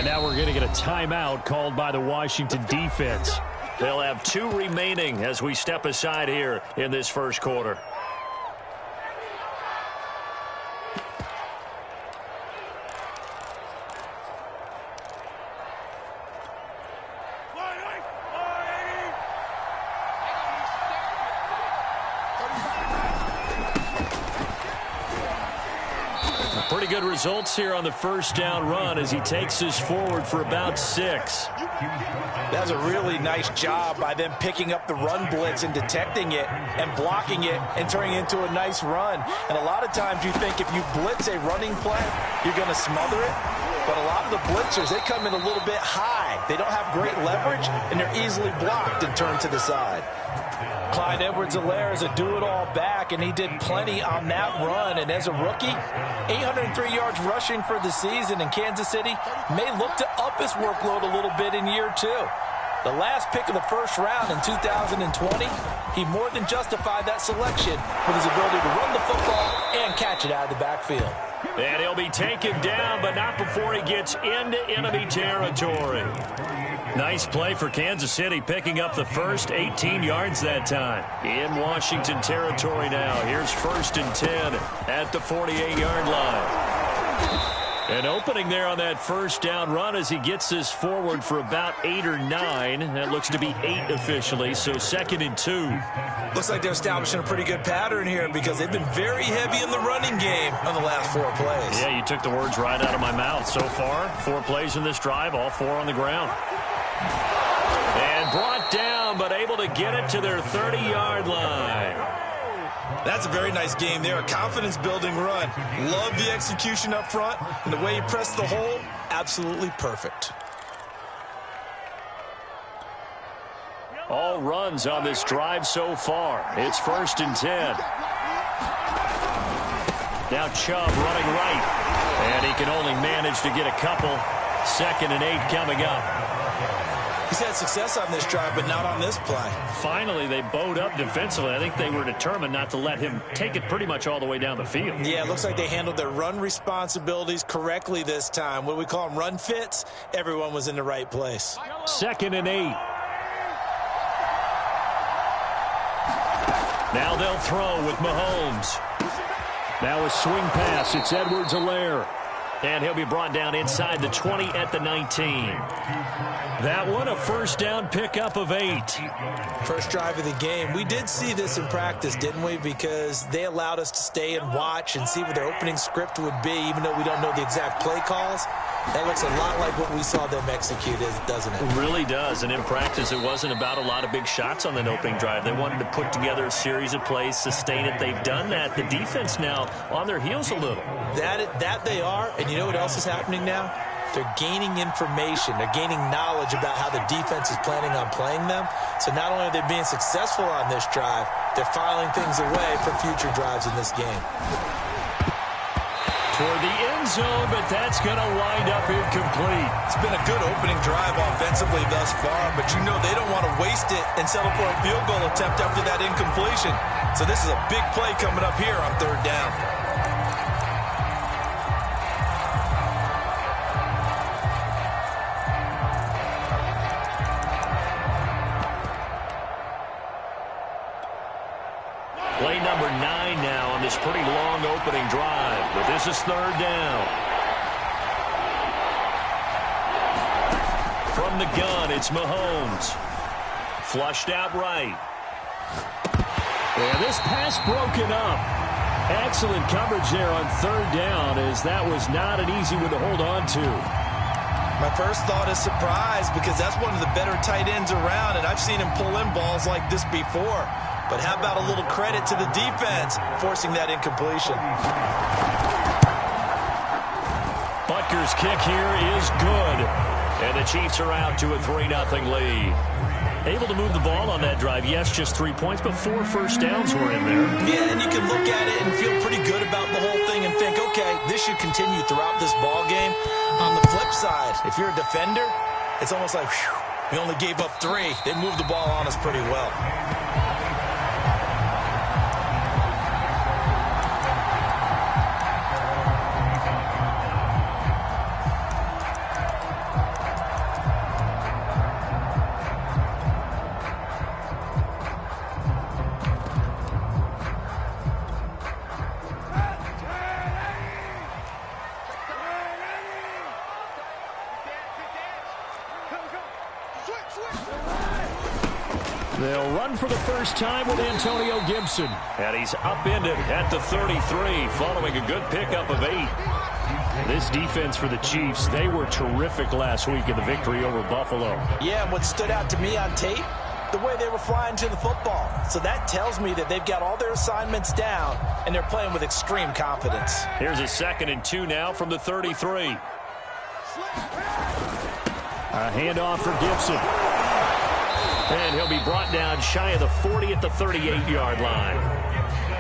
And now we're going to get a timeout called by the Washington defense. They'll have 2 remaining as we step aside here in this first quarter. Pretty good results here on the first down run as he takes us forward for about 6. That's a really nice job by them picking up the run blitz and detecting it and blocking it and turning it into a nice run. And a lot of times you think if you blitz a running play, you're going to smother it. But a lot of the blitzers, they come in a little bit high. They don't have great leverage, and they're easily blocked and turned to the side. Clyde Edwards-Helaire is a do-it-all back, and he did plenty on that run. And as a rookie, 803 yards rushing for the season in Kansas City may look to up his workload a little bit in year 2. The last pick of the first round in 2020, he more than justified that selection with his ability to run the football and catch it out of the backfield. And he'll be taken down, but not before he gets into enemy territory. Nice play for Kansas City, picking up the first 18 yards that time. In Washington territory now. Here's 1st and 10 at the 48-yard line. An opening there on that first down run as he gets this forward for about 8 or 9. That looks to be 8 officially, so 2nd and 2. Looks like they're establishing a pretty good pattern here because they've been very heavy in the running game on the last 4 plays. Yeah, you took the words right out of my mouth. So far, 4 plays in this drive, all 4 on the ground. And brought down, but able to get it to their 30-yard line. That's a very nice game there, a confidence-building run. Love the execution up front, and the way he pressed the hole, absolutely perfect. All runs on this drive so far. It's 1st and 10. Now Chubb running right, and he can only manage to get a couple. 2nd and 8 coming up. He's had success on this drive, but not on this play. Finally, they bowed up defensively. I think they were determined not to let him take it pretty much all the way down the field. Yeah, it looks like they handled their run responsibilities correctly this time. What we call them run fits, everyone was in the right place. 2nd and 8. Now they'll throw with Mahomes. Now a swing pass. It's Edwards-Helaire. And he'll be brought down inside the 20 at the 19. That one, a first down pickup of 8. First drive of the game. We did see this in practice, didn't we? Because they allowed us to stay and watch and see what their opening script would be, even though we don't know the exact play calls. That looks a lot like what we saw them execute, doesn't it? It really does. And in practice, it wasn't about a lot of big shots on that opening drive. They wanted to put together a series of plays, sustain it. They've done that. The defense now on their heels a little. That they are. And you know what else is happening now? They're gaining information. They're gaining knowledge about how the defense is planning on playing them. So not only are they being successful on this drive, they're filing things away for future drives in this game. Toward the end zone, but that's going to wind up incomplete. It's been a good opening drive offensively thus far, but you know they don't want to waste it and settle for a field goal attempt after that incompletion. So this is a big play coming up here on 3rd down. Play number 9 now on this pretty long opening drive, but this is 3rd down. From the gun, it's Mahomes. Flushed out right. And this pass broken up. Excellent coverage there on 3rd down, as that was not an easy one to hold on to. My first thought is surprise, because that's one of the better tight ends around, and I've seen him pull in balls like this before. But how about a little credit to the defense forcing that incompletion? Butker's kick here is good. And the Chiefs are out to a 3-0 lead. Able to move the ball on that drive. Yes, just 3 points, but 4 first downs were in there. Yeah, and you can look at it and feel pretty good about the whole thing and think, okay, this should continue throughout this ball game. On the flip side, if you're a defender, it's almost like, whew, we only gave up 3. They moved the ball on us pretty well. They'll run for the first time with Antonio Gibson. And he's upended at the 33 following a good pickup of 8. This defense for the Chiefs, they were terrific last week in the victory over Buffalo. Yeah, and what stood out to me on tape, the way they were flying to the football. So that tells me that they've got all their assignments down, and they're playing with extreme confidence. Here's a 2nd and 2 now from the 33. A handoff for Gibson. And he'll be brought down shy of the 40 at the 38-yard line.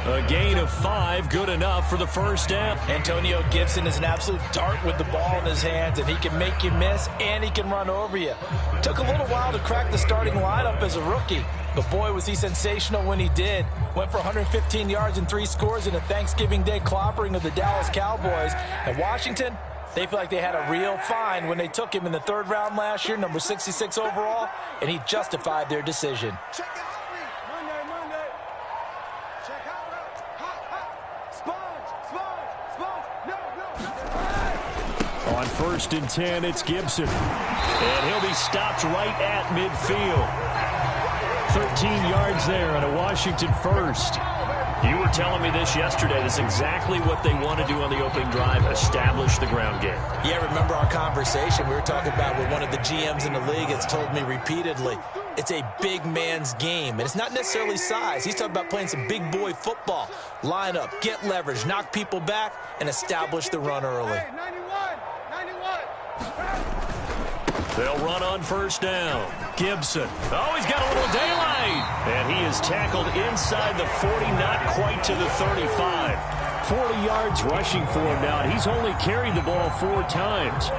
A gain of 5, good enough for the first down. Antonio Gibson is an absolute dart with the ball in his hands, and he can make you miss, and he can run over you. Took a little while to crack the starting lineup as a rookie, but boy, was he sensational when he did. Went for 115 yards and 3 scores in a Thanksgiving Day clobbering of the Dallas Cowboys. And Washington, they feel like they had a real find when they took him in the 3rd round last year, number 66 overall, and he justified their decision. On 1st and 10, it's Gibson. And he'll be stopped right at midfield. 13 yards there on a Washington first. You were telling me this yesterday. This is exactly what they want to do on the opening drive, establish the ground game. Yeah, remember our conversation we were talking about with one of the GMs in the league has told me repeatedly, it's a big man's game. And it's not necessarily size. He's talking about playing some big boy football. Line up, get leverage, knock people back, and establish the run early. They'll run on 1st down. Gibson. Oh, he's got a little daylight. And he is tackled inside the 40, not quite to the 35. 40 yards rushing for him now. He's only carried the ball 4 times.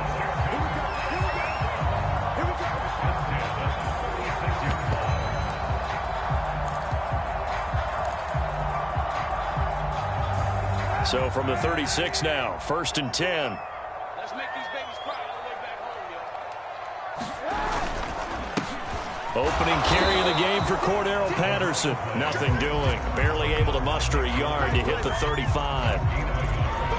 So from the 36 now, 1st and 10. Let's make these babies cry all the way back home, yo. Opening carry of the game for Cordero Patterson. Nothing doing. Barely able to muster a yard to hit the 35.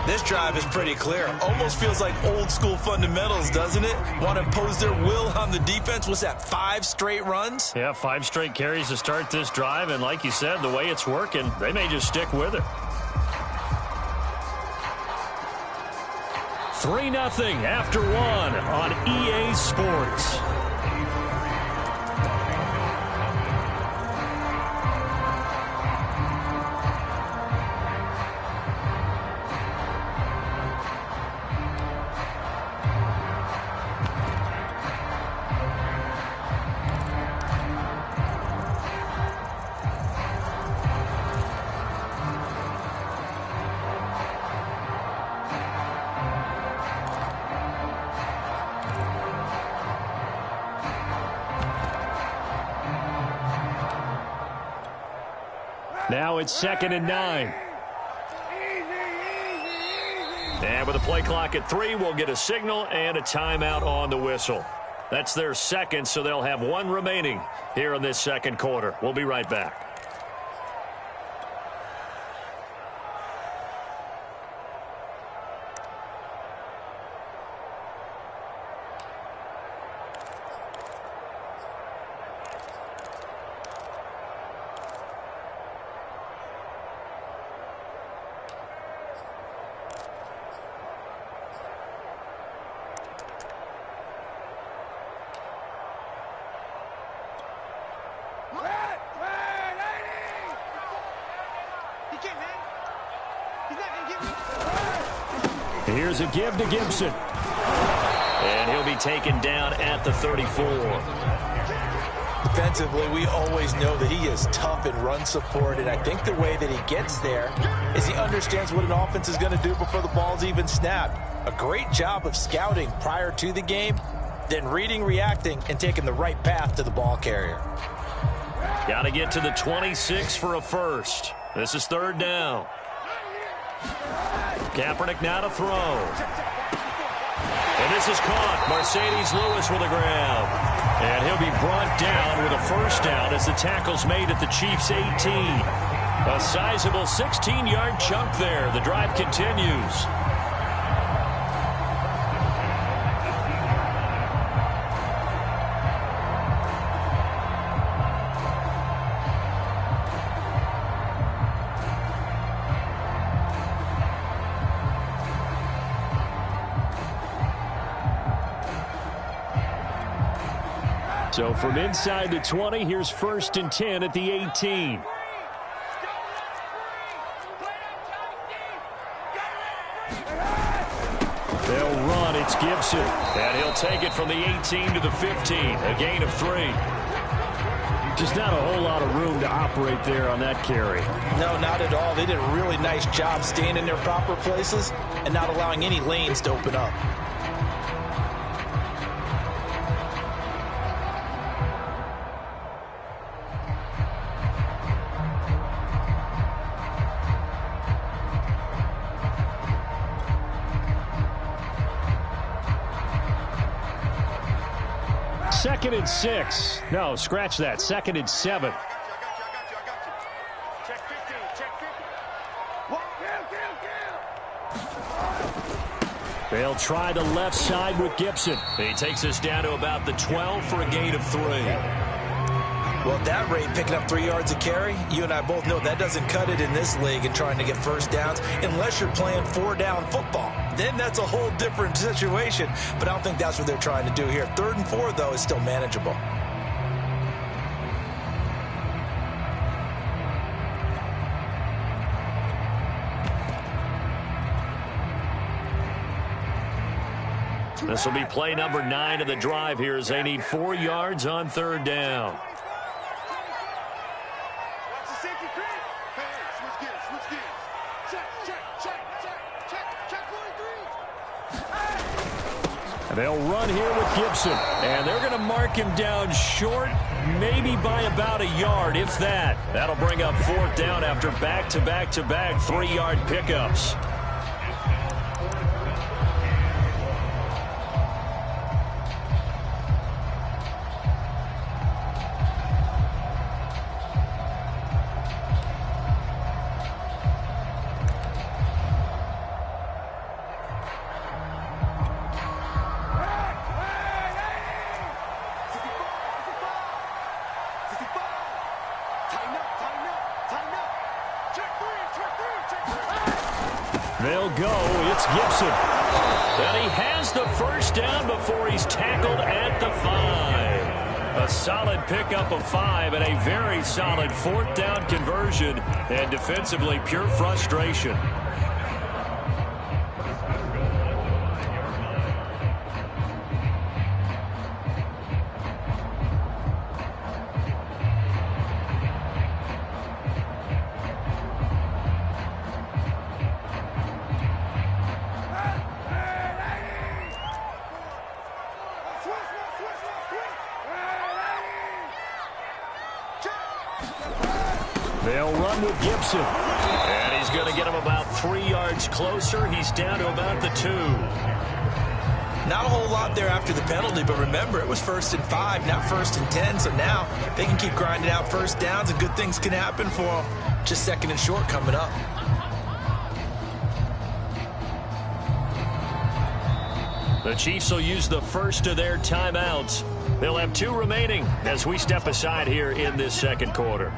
This drive is pretty clear. Almost feels like old school fundamentals, doesn't it? Want to impose their will on the defense. What's that, 5 straight runs? Yeah, 5 straight carries to start this drive. And like you said, the way it's working, they may just stick with it. 3-0 after 1 on EA Sports. Now it's 2nd and 9. And with a play clock at 3, we'll get a signal and a timeout on the whistle. That's their 2nd, so they'll have 1 remaining here in this 2nd quarter. We'll be right back. Here's a give to Gibson. And he'll be taken down at the 34. Defensively, we always know that he is tough in run support, and I think the way that he gets there is he understands what an offense is going to do before the ball's even snapped. A great job of scouting prior to the game, then reading, reacting, and taking the right path to the ball carrier. Got to get to the 26 for a first. This is 3rd down. Kaepernick now to throw. And this is caught. Mercedes Lewis with a grab. And he'll be brought down with a first down as the tackle's made at the Chiefs' 18. A sizable 16-yard chunk there. The drive continues. So from inside the 20, here's 1st and 10 at the 18. They'll run. It's Gibson. And he'll take it from the 18 to the 15. A gain of 3. Just not a whole lot of room to operate there on that carry. No, not at all. They did a really nice job staying in their proper places and not allowing any lanes to open up. Second and 6. No, scratch that. 2nd and 7. Check 15, check 50. They'll try the left side with Gibson. He takes us down to about the 12 for a gain of 3. Well, at that rate, picking up 3 yards a carry, you and I both know that doesn't cut it in this league and trying to get first downs unless you're playing 4-down football. Then that's a whole different situation. But I don't think that's what they're trying to do here. 3rd and 4, though, is still manageable. This will be play number 9 of the drive here as they need 4 yards on 3rd down. Watch the safety creep. Hey, switch gears, switch gears. Check 43. They'll run here with Gibson. And they're going to mark him down short, maybe by about a yard, if that. That'll bring up 4th down after back-to-back-to-back 3-yard pickups. They'll go. It's Gibson. And he has the first down before he's tackled at the 5. A solid pickup of 5 and a very solid 4th down conversion. And defensively, pure frustration. They'll run with Gibson. And he's going to get him about 3 yards closer. He's down to about the 2. Not a whole lot there after the penalty, but remember, it was 1st and 5, not 1st and 10, so now they can keep grinding out first downs and good things can happen for them. Just 2nd and short coming up. The Chiefs will use the first of their timeouts. They'll have 2 remaining as we step aside here in this 2nd quarter.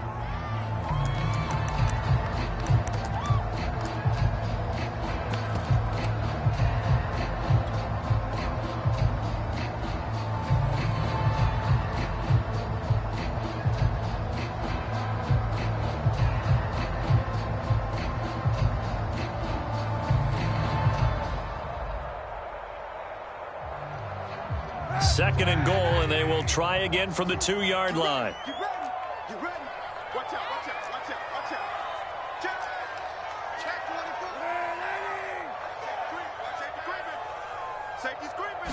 Second and goal, and they will try again from the 2-yard line. You ready? You ready? Watch out, watch out, watch out, watch out. Check 44. Safety creeping. Safety's creeping.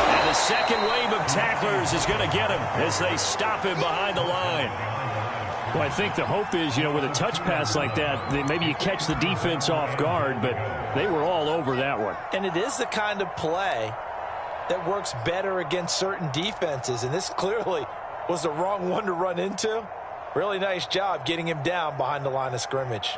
And the second wave of tacklers is going to get him as they stop him behind the line. Well, I think the hope is, with a touch pass like that, maybe you catch the defense off guard, but they were all over that one. And it is the kind of play that works better against certain defenses, and this clearly was the wrong one to run into. Really nice job getting him down behind the line of scrimmage.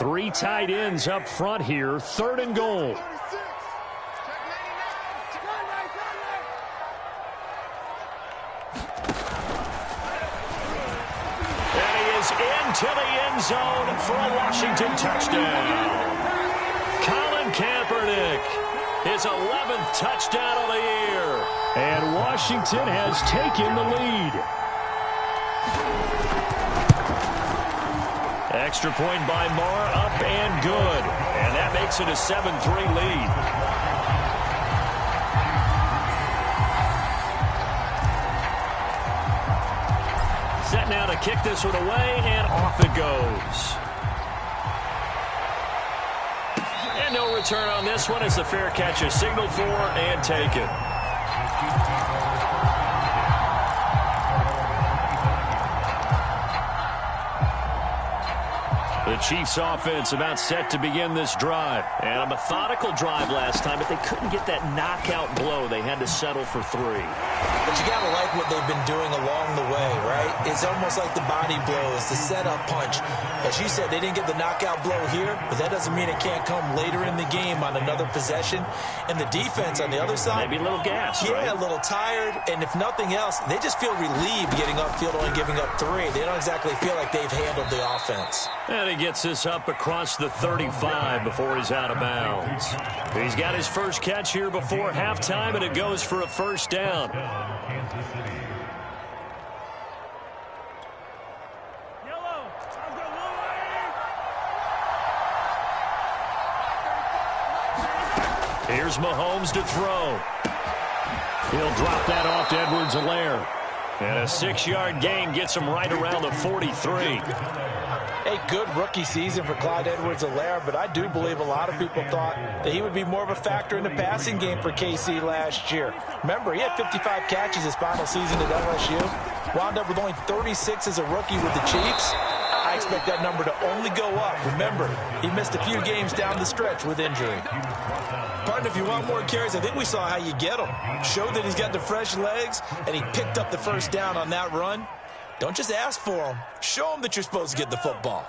Three tight ends up front here. 3rd and goal. And he is into the end zone for a Washington touchdown. Colin Kaepernick, his 11th touchdown of the year. And Washington has taken the lead. Extra point by Marr, up and good. And that makes it a 7-3 lead. Set now to kick this one away, and off it goes. And no return on this one as the fair catch is signaled for and taken. The Chiefs offense about set to begin this drive. And a methodical drive last time, but they couldn't get that knockout blow. They had to settle for 3. But you got to like what they've been doing along the way, right? It's almost like the body blows, the setup punch. As you said, they didn't get the knockout blow here, but that doesn't mean it can't come later in the game on another possession. And the defense on the other side, maybe a little gas, yeah, right? A little tired. And if nothing else, they just feel relieved getting upfield and giving up 3. They don't exactly feel like they've handled the offense. And he gets this up across the 35 before he's out of bounds. He's got his first catch here before halftime, and it goes for a first down. Here's Mahomes to throw. He'll drop that off to Edwards-Helaire. And a 6-yard gain gets him right around the 43. A good rookie season for Clyde Edwards-Helaire, but I do believe a lot of people thought that he would be more of a factor in the passing game for KC last year. Remember, he had 55 catches his final season at LSU. Wound up with only 36 as a rookie with the Chiefs. I expect that number to only go up. Remember, he missed a few games down the stretch with injury. Partner, if you want more carries, I think we saw how you get them. Showed that he's got the fresh legs, and he picked up the first down on that run. Don't just ask for them. Show them that you're supposed to get the football.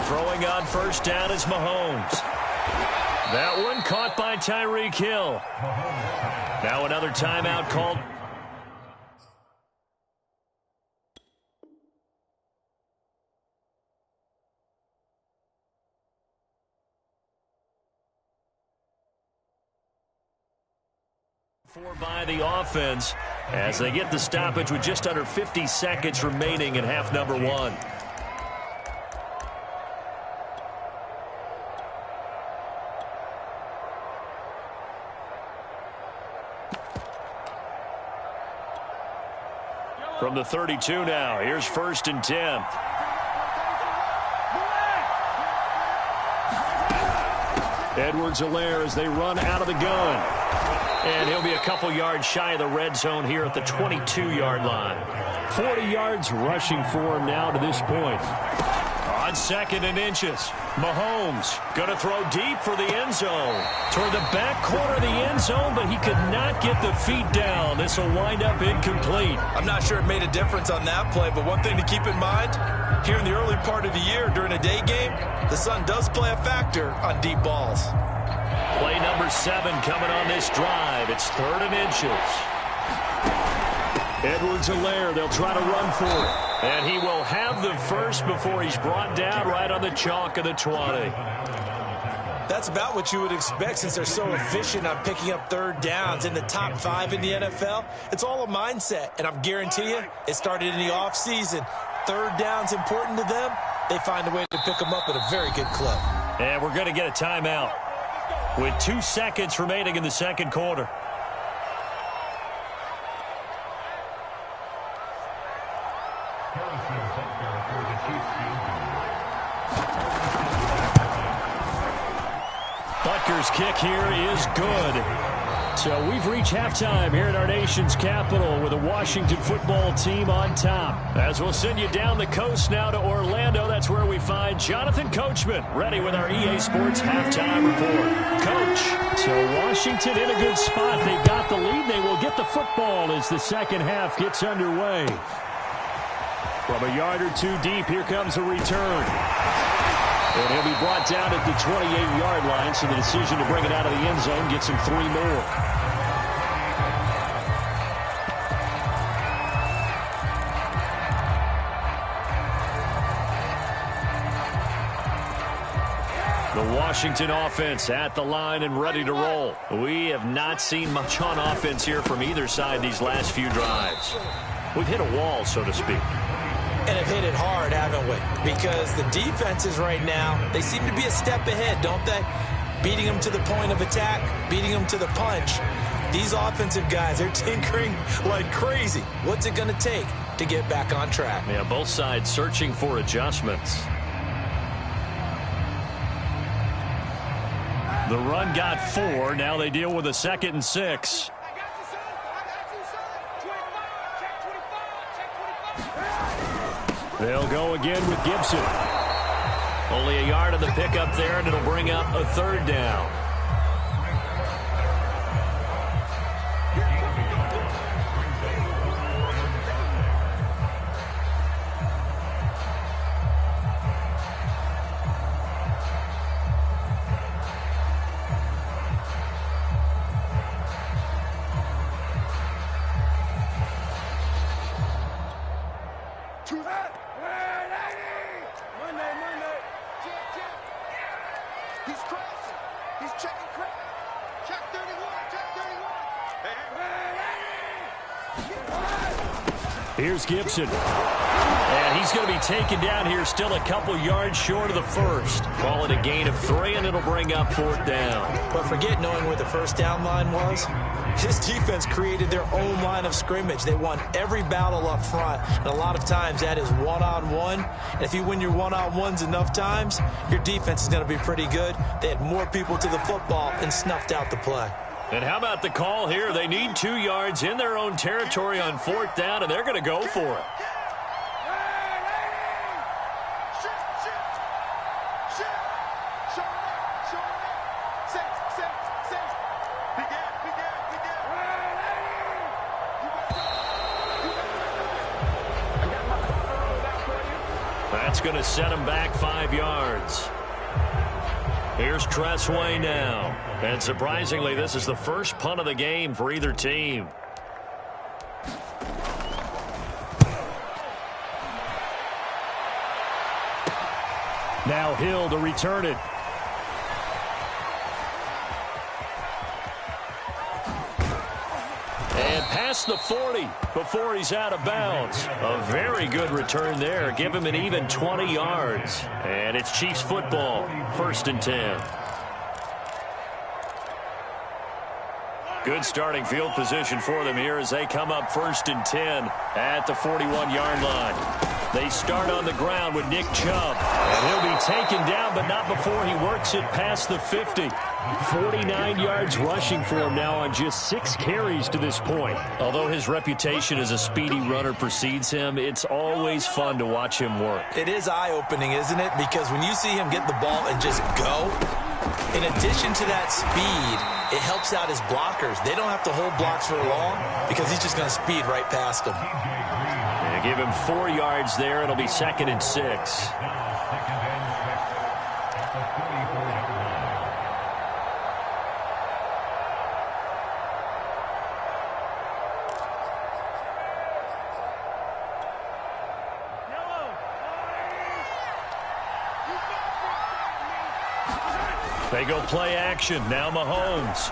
Throwing on first down is Mahomes. That one caught by Tyreek Hill. Now another timeout called. By the offense as they get the stoppage with just under 50 seconds remaining in half number 1. From the 32 now, here's 1st and 10. Edwards-Helaire as they run out of the gun. And he'll be a couple yards shy of the red zone here at the 22-yard line. 40 yards rushing for him now to this point. On 2nd and inches, Mahomes going to throw deep for the end zone. Toward the back corner of the end zone, but he could not get the feet down. This will wind up incomplete. I'm not sure it made a difference on that play, but one thing to keep in mind, here in the early part of the year during a day game, the sun does play a factor on deep balls. Play number 7 coming on this drive. It's 3rd and inches. Edwards-Helaire, they'll try to run for it. And he will have the first before he's brought down right on the chalk of the 20. That's about what you would expect since they're so efficient on picking up 3rd downs in the top 5 in the NFL. It's all a mindset, and I'm guarantee you it started in the offseason. 3rd down's important to them. They find a way to pick them up at a very good clip. And we're going to get a timeout with 2 seconds remaining in the second quarter. Butker's kick here is good. So we've reached halftime here at our nation's capital with the Washington football team on top. As we'll send you down the coast now to Orlando, that's where we find Jonathan Coachman ready with our EA Sports halftime report. Coach. So Washington in a good spot. They've got the lead. They will get the football as the second half gets underway. From a yard or two deep, here comes a return. And he'll be brought down at the 28-yard line, so the decision to bring it out of the end zone gets him 3 more. The Washington offense at the line and ready to roll. We have not seen much on offense here from either side these last few drives. We've hit a wall, so to speak. And have hit it hard, haven't we? Because the defenses right now, they seem to be a step ahead, don't they? Beating them to the point of attack, beating them to the punch. These offensive guys, they're tinkering like crazy. What's it going to take to get back on track? Yeah, both sides searching for adjustments. The run got 4. Now they deal with a 2nd and 6. They'll go again with Gibson. Only a yard of the pickup there, and it'll bring up a 3rd down. He's crossing. He's checking crack. Check 31. Check 31. Here's Gibson. And he's going to be taken down here, still a couple yards short of the first. Call it a gain of 3, and it'll bring up 4th down. But forget knowing where the first down line was. This defense created their own line of scrimmage. They won every battle up front, and a lot of times that is one-on-one. And if you win your one-on-ones enough times, your defense is going to be pretty good. They had more people to the football and snuffed out the play. And how about the call here? They need 2 yards in their own territory on 4th down, and they're going to go for it. That's going to set him back 5 yards. Here's Tressway now. And surprisingly, this is the first punt of the game for either team. Now Hill to return it. And past the 40 before he's out of bounds. A very good return there. Give him an even 20 yards. And it's Chiefs football, 1st and 10. Good starting field position for them here as they come up 1st and 10 at the 41-yard line. They start on the ground with Nick Chubb. And he'll be taken down, but not before he works it past the 50. 49 yards rushing for him now on just 6 carries to this point. Although his reputation as a speedy runner precedes him, it's always fun to watch him work. It is eye-opening, isn't it? Because when you see him get the ball and just go, in addition to that speed, it helps out his blockers. They don't have to hold blocks for long because he's just going to speed right past them. And give him 4 yards there. It'll be 2nd and 6. They go play action. Now Mahomes.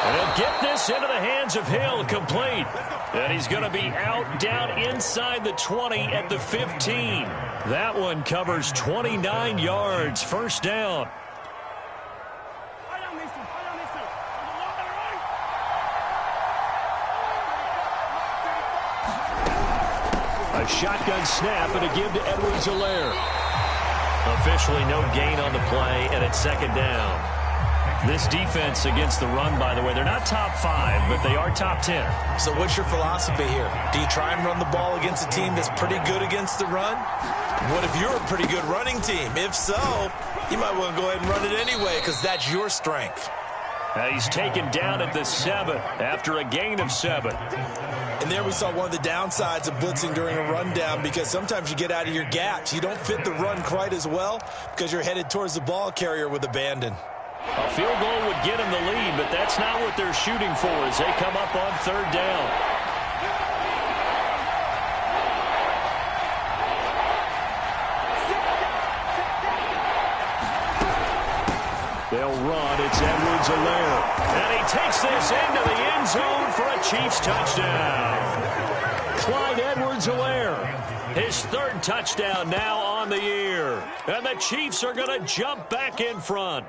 And he'll get this into the hands of Hill, complete. And he's going to be out down inside the 20 at the 15. That one covers 29 yards. 1st down. A shotgun snap and a give to Edwards-Helaire. Officially no gain on the play, and it's 2nd down. This defense against the run, by the way, they're not top 5, but they are top 10. So what's your philosophy here? Do you try and run the ball against a team that's pretty good against the run? What if you're a pretty good running team? If so, you might want to go ahead and run it anyway because that's your strength. He's taken down at the 7 after a gain of 7. And there we saw one of the downsides of blitzing during a rundown, because sometimes you get out of your gaps. You don't fit the run quite as well because you're headed towards the ball carrier with abandon. A field goal would get them the lead, but that's not what they're shooting for as they come up on third down. They'll run. It's Edwards-Helaire. And he takes this into the end zone for a Chiefs touchdown. Clyde Edwards-Helaire, his third touchdown now on the year. And the Chiefs are going to jump back in front.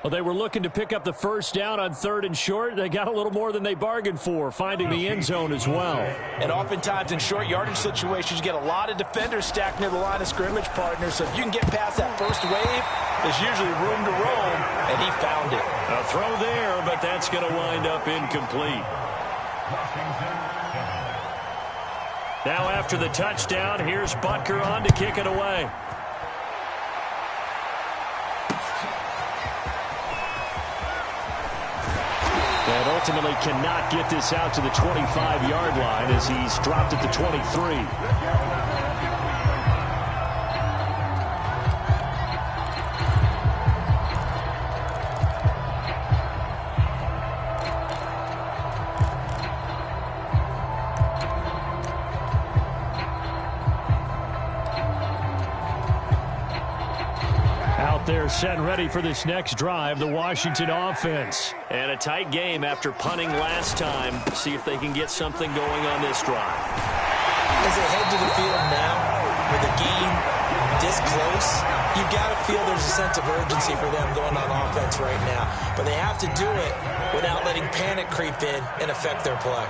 Well, they were looking to pick up the first down on third and short. They got a little more than they bargained for, finding the end zone as well. And oftentimes in short yardage situations, you get a lot of defenders stacked near the line of scrimmage, partners. So if you can get past that first wave, there's usually room to roam, and he found it. A throw there, but that's going to wind up incomplete. Now after the touchdown, here's Butker on to kick it away. And ultimately cannot get this out to the 25-yard line as he's dropped at the 23. They're set and ready for this next drive, the Washington offense. And a tight game after punting last time. See if they can get something going on this drive. As they head to the field now, with the game this close, you've got to feel there's a sense of urgency for them going on offense right now. But they have to do it without letting panic creep in and affect their play.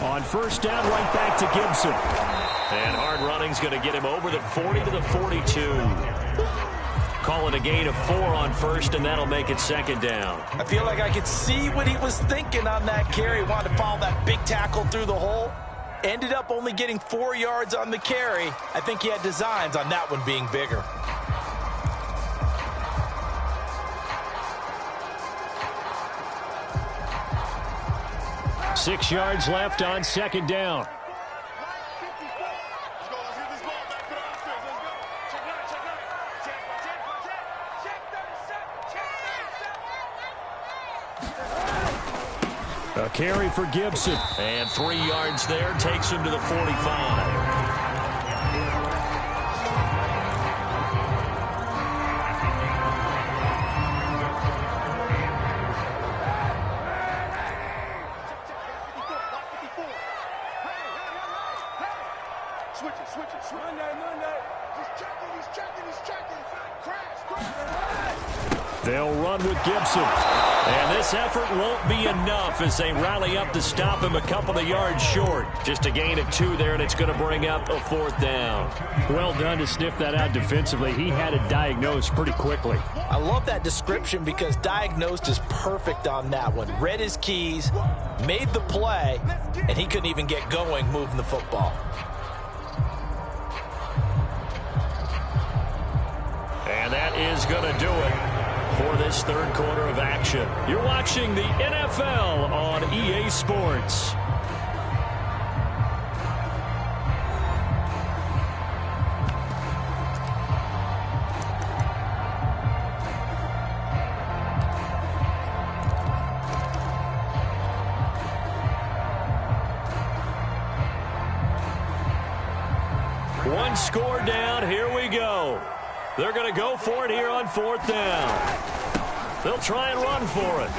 On first down, right back to Gibson. And hard running's going to get him over the 40 to the 42. Calling a gain of 4 on first, and that'll make it second down. I feel like I could see what he was thinking on that carry. Wanted to follow that big tackle through the hole. Ended up only getting 4 yards on the carry. I think he had designs on that one being bigger. Six yards left on second down. A carry for Gibson. And 3 yards there takes him to the 45. They'll run with Gibson. And this effort won't be enough as they rally up to stop him a couple of yards short. Just a gain of 2 there, and it's going to bring up a fourth down. Well done to sniff that out defensively. He had it diagnosed pretty quickly. I love that description because diagnosed is perfect on that one. Read his keys, made the play, and he couldn't even get going moving the football. And that is going to do it for this third quarter of action. You're watching the NFL on EA Sports. One score down. Here we go. They're going to go for it here on fourth down. They'll try and run for it.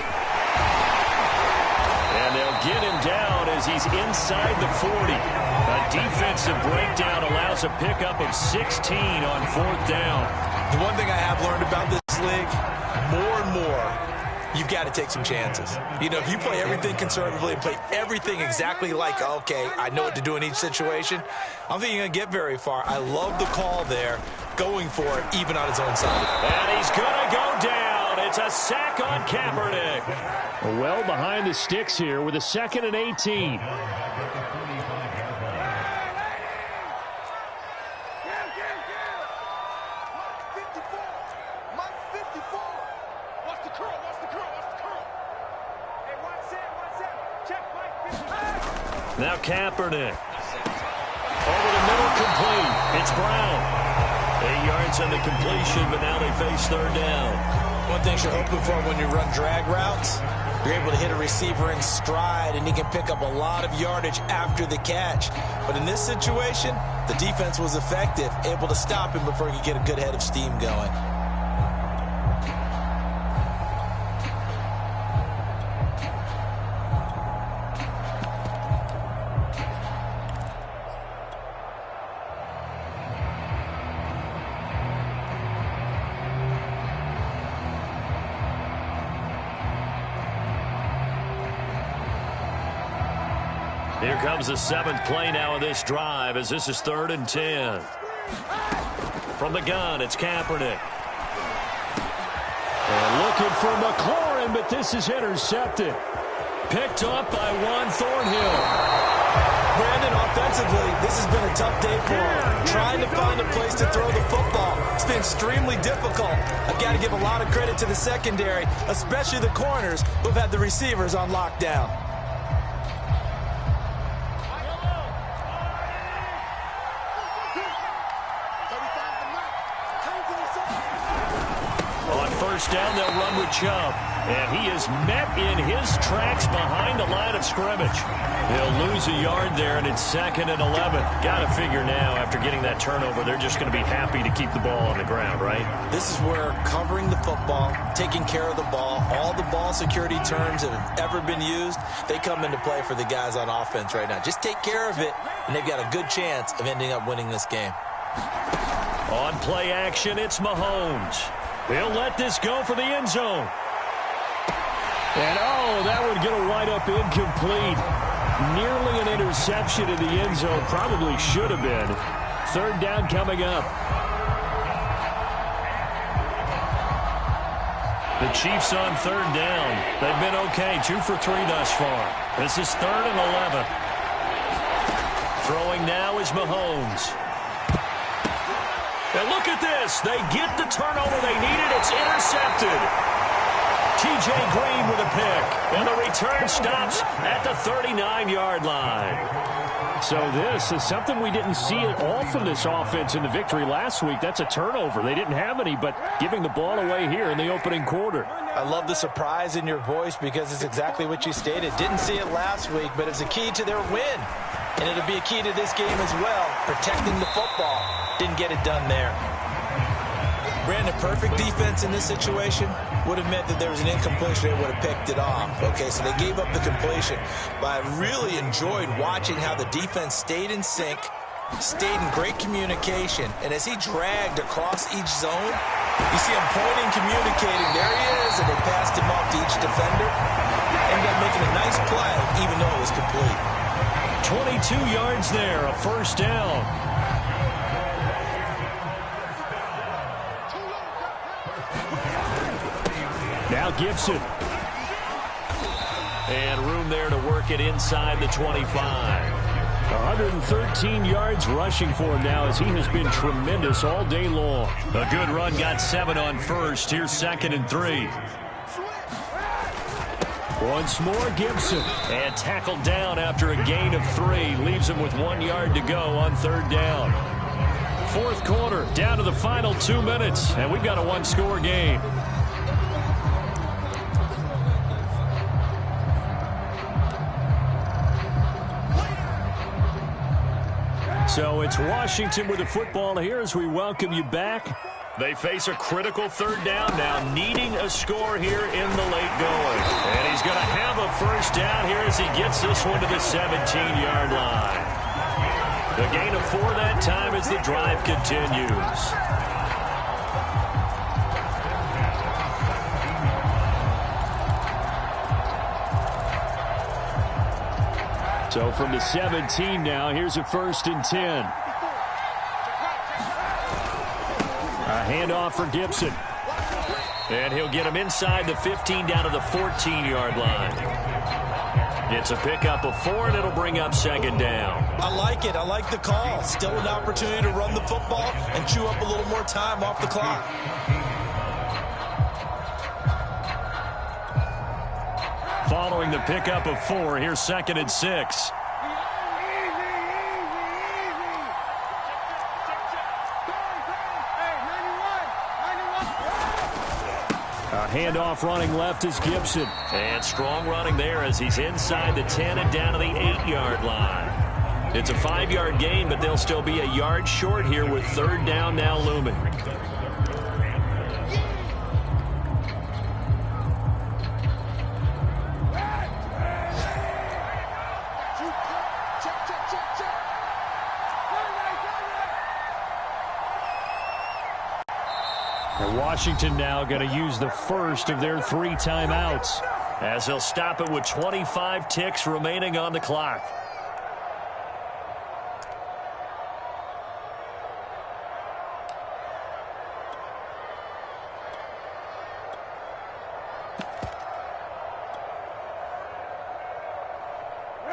And they'll get him down as he's inside the 40. A defensive breakdown allows a pickup of 16 on fourth down. The one thing I have learned about this league, more and more, you've got to take some chances. You know, if you play everything conservatively and play everything exactly like, okay, I know what to do in each situation, I don't think you're going to get very far. I love the call there, going for it, even on his own side. And he's going to go down. It's a sack on Kaepernick. Well behind the sticks here with a 2nd and 18. Now Kaepernick. Over the middle, complete. It's Brown. 8 yards on the completion, but now they face third down. One thing you're hoping for when you run drag routes, you're able to hit a receiver in stride, and he can pick up a lot of yardage after the catch. But in this situation, the defense was effective, able to stop him before he could get a good head of steam going. Here comes the 7th play now of this drive as this is 3rd and 10. From the gun, it's Kaepernick. And looking for McLaurin, but this is intercepted. Picked up by Juan Thornhill. Brandon, offensively, this has been a tough day for him. Trying to find a place to throw the football. It's been extremely difficult. I've got to give a lot of credit to the secondary, especially the corners who've had the receivers on lockdown. Down, they'll run with Chubb. And he is met in his tracks behind the line of scrimmage. He'll lose a yard there, and it's 2nd and 11. Got to figure now, after getting that turnover, they're just going to be happy to keep the ball on the ground, right? This is where covering the football, taking care of the ball, all the ball security terms that have ever been used, they come into play for the guys on offense right now. Just take care of it, and they've got a good chance of ending up winning this game. On play action, it's Mahomes. He'll let this go for the end zone. And, oh, that would get a wide-up incomplete. Nearly an interception in the end zone. Probably should have been. 3rd down coming up. The Chiefs on 3rd down. They've been okay. 2 for 3 thus far. This is 3rd and 11. Throwing now is Mahomes. And look at this. They get the turnover they needed. It's intercepted. T.J. Green with a pick. And the return stops at the 39-yard line. So this is something we didn't see at all from this offense in the victory last week. That's a turnover. They didn't have any, but giving the ball away here in the opening quarter. I love the surprise in your voice because it's exactly what you stated. Didn't see it last week, but it's a key to their win. And it'll be a key to this game as well, protecting the football. Didn't get it done there. Brandon, perfect defense in this situation would have meant that there was an incompletion. They would have picked it off. Okay, so they gave up the completion. But I really enjoyed watching how the defense stayed in sync, stayed in great communication. And as he dragged across each zone, you see him pointing, communicating. There he is, and they passed him off to each defender. Ended up making a nice play, even though it was complete. 22 yards there, a 1st down. Now Gibson. And room there to work it inside the 25. 113 yards rushing for him now as he has been tremendous all day long. A good run, got 7 on 1st. Here's 2nd and 3. Once more, Gibson. And tackled down after a gain of 3. Leaves him with 1 yard to go on 3rd down. 4th quarter, down to the final 2 minutes. And we've got a 1-score game. So it's Washington with the football here as we welcome you back. They face a critical 3rd down now, needing a score here in the late going. And he's going to have a 1st down here as he gets this one to the 17-yard line. The gain of 4 that time as the drive continues. So from the 17 now, here's a 1st and 10. A handoff for Gibson. And he'll get him inside the 15 down to the 14-yard line. It's a pickup of 4, and it'll bring up 2nd down. I like it. I like the call. Still an opportunity to run the football and chew up a little more time off the clock. Following the pickup of 4, here's 2nd and 6. handoff running left is Gibson. And strong running there as he's inside the 10 and down to the 8-yard line. It's a 5-yard gain, but they'll still be a yard short here with third down now looming. Washington now going to use the first of their 3 timeouts, as they'll stop it with 25 ticks remaining on the clock.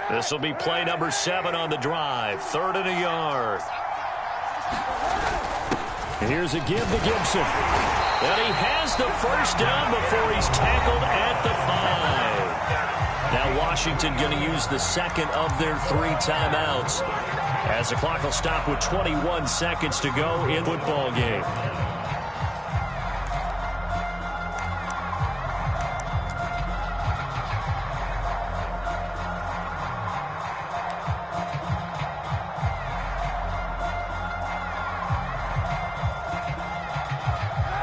This will be play number 7 on the drive. 3rd and a yard. Here's a give to Gibson. And he has the first down before he's tackled at the 5. Now Washington going to use the second of their 3 timeouts, as the clock will stop with 21 seconds to go in the football game.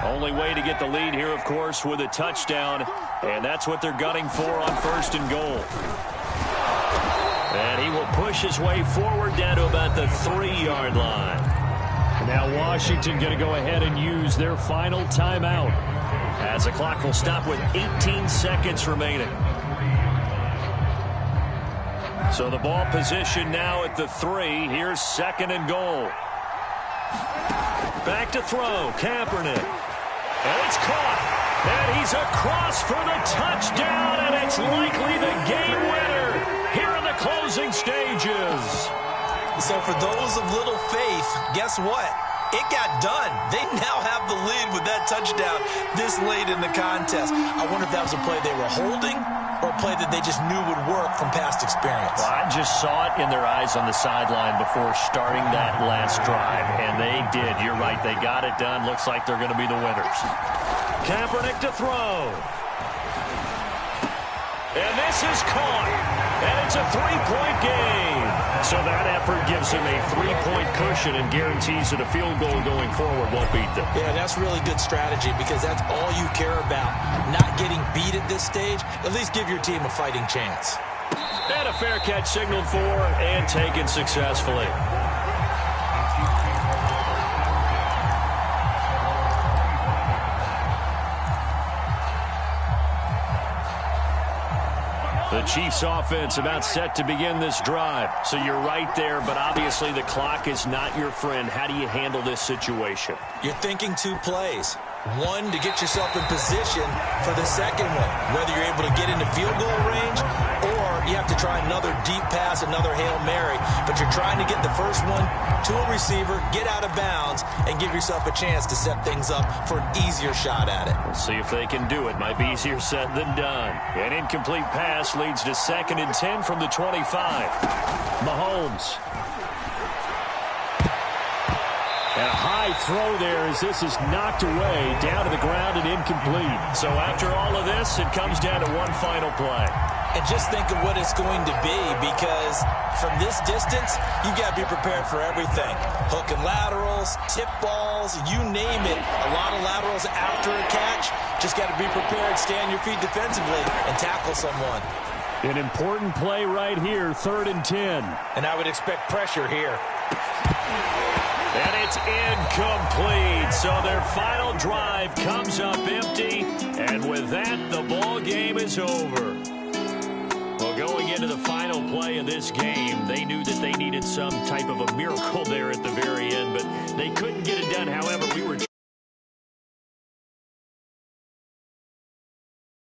Only way to get the lead here, of course, with a touchdown, and that's what they're gunning for on 1st and goal. And he will push his way forward down to about the 3-yard line. Now Washington going to go ahead and use their final timeout, as the clock will stop with 18 seconds remaining. So the ball position now at the 3. Here's 2nd and goal. Back to throw, Kaepernick. And it's caught, and he's across for the touchdown, and it's likely the game winner here in the closing stages. So for those of little faith, guess what? It got done. They now have the lead with that touchdown this late in the contest. I wonder if that was a play they were holding or a play that they just knew would work from past experience. Well, I just saw it in their eyes on the sideline before starting that last drive, and they did. You're right. They got it done. Looks like they're going to be the winners. Kaepernick to throw. And this is caught. And it's a 3-point game. So that effort gives him a 3-point cushion and guarantees that a field goal going forward won't beat them. Yeah, that's really good strategy because that's all you care about. Not getting beat at this stage. At least give your team a fighting chance. And a fair catch signaled for and taken successfully. The Chiefs offense about set to begin this drive. So you're right there, but obviously the clock is not your friend. How do you handle this situation? You're thinking 2 plays. One, to get yourself in position for the second one, whether you're able to get into field goal range or you have to try another deep pass, another Hail Mary. But you're trying to get the first one to a receiver, get out of bounds, and give yourself a chance to set things up for an easier shot at it. We'll see if they can do it. Might be easier said than done. An incomplete pass leads to 2nd and 10 from the 25. Mahomes. And a high throw there as this is knocked away, down to the ground and incomplete. So after all of this, it comes down to one final play. And just think of what it's going to be, because from this distance, you've got to be prepared for everything. Hook and laterals, tip balls, you name it. A lot of laterals after a catch. Just got to be prepared, stay on your feet defensively, and tackle someone. An important play right here, 3rd and 10. And I would expect pressure here. And it's incomplete. So their final drive comes up empty. And with that, the ball game is over. Well, going into the final play of this game, they knew that they needed some type of a miracle there at the very end, but they couldn't get it done. However,